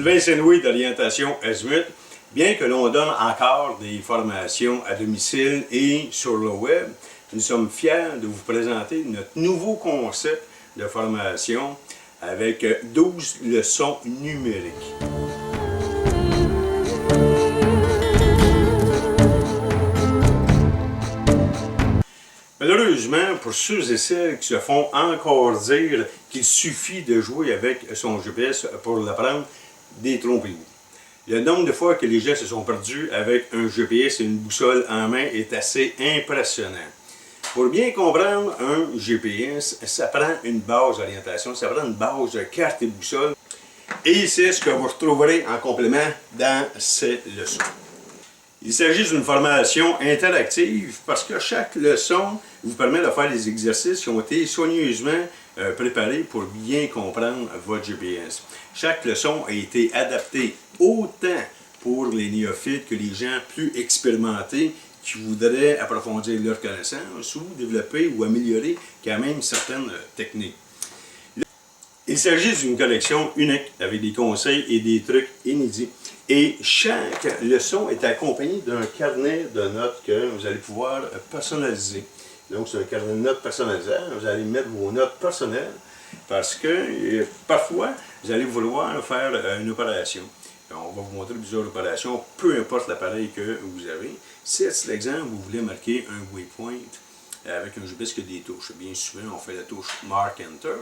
Sylvain Saint-Louis d'Orientation Azimut. Bien que l'on donne encore des formations à domicile et sur le web, nous sommes fiers de vous présenter notre nouveau concept de formation avec 12 leçons numériques. Malheureusement, pour ceux et celles qui se font encore dire qu'il suffit de jouer avec son GPS pour l'apprendre, détrompez-vous. Le nombre de fois que les gens se sont perdus avec un GPS et une boussole en main est assez impressionnant. Pour bien comprendre un GPS, ça prend une base d'orientation, ça prend une base de carte et boussole. Et c'est ce que vous retrouverez en complément dans ces leçons. Il s'agit d'une formation interactive parce que chaque leçon vous permet de faire des exercices qui ont été soigneusement préparés pour bien comprendre votre GPS. Chaque leçon a été adaptée autant pour les néophytes que les gens plus expérimentés qui voudraient approfondir leurs connaissances ou développer ou améliorer quand même certaines techniques. Il s'agit d'une collection unique avec des conseils et des trucs inédits. Et chaque leçon est accompagnée d'un carnet de notes que vous allez pouvoir personnaliser. Donc c'est un carnet de notes personnalisable. Vous allez mettre vos notes personnelles parce que parfois vous allez vouloir faire une opération. On va vous montrer plusieurs opérations, peu importe l'appareil que vous avez. Si, c'est l'exemple, vous voulez marquer un waypoint avec un GPS qui a des touches. Bien souvent, on fait la touche Mark Enter.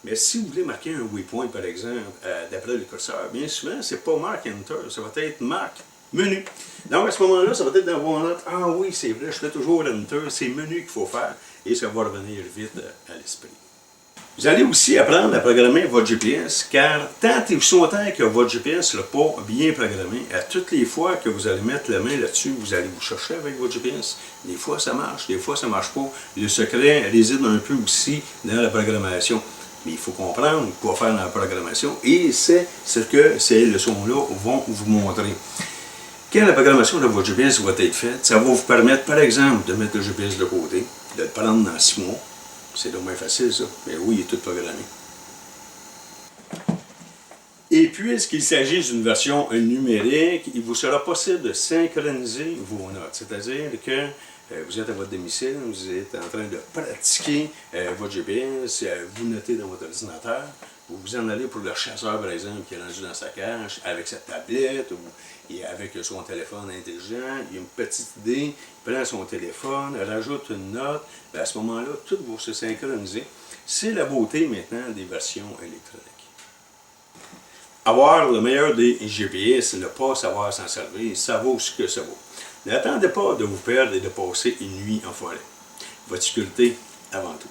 Mais si vous voulez marquer un waypoint, par exemple, d'après le curseur, bien souvent, c'est pas Mark Enter, ça va être Mark Menu. Donc, à ce moment-là, ça va être dans vos notes. Ah oui, c'est vrai, je fais toujours Enter, c'est Menu qu'il faut faire, et ça va revenir vite à l'esprit. Vous allez aussi apprendre à programmer votre GPS, car tant et aussi longtemps que votre GPS n'est pas bien programmé, à toutes les fois que vous allez mettre la main là-dessus, vous allez vous chercher avec votre GPS. Des fois, ça marche, des fois, ça ne marche pas. Le secret réside un peu aussi dans la programmation. Mais il faut comprendre quoi faire dans la programmation et c'est ce que ces leçons-là vont vous montrer. Quand la programmation de votre GPS va être faite, ça va vous permettre, par exemple, de mettre le GPS de côté, de le prendre dans 6 mois. C'est dommage facile, ça. Mais oui, il est tout programmé. Et puisqu'il s'agit d'une version numérique, il vous sera possible de synchroniser vos notes. C'est-à-dire que vous êtes à votre domicile, vous êtes en train de pratiquer votre GPS, vous notez dans votre ordinateur, vous vous en allez pour le chasseur, par exemple, qui est rendu dans sa cache, avec sa tablette ou avec son téléphone intelligent, il a une petite idée, il prend son téléphone, rajoute une note, à ce moment-là, tout va se synchroniser. C'est la beauté maintenant des versions électroniques. Avoir le meilleur des GPS, ne pas savoir s'en servir, ça vaut ce que ça vaut. N'attendez pas de vous perdre et de passer une nuit en forêt. Votre sécurité avant tout.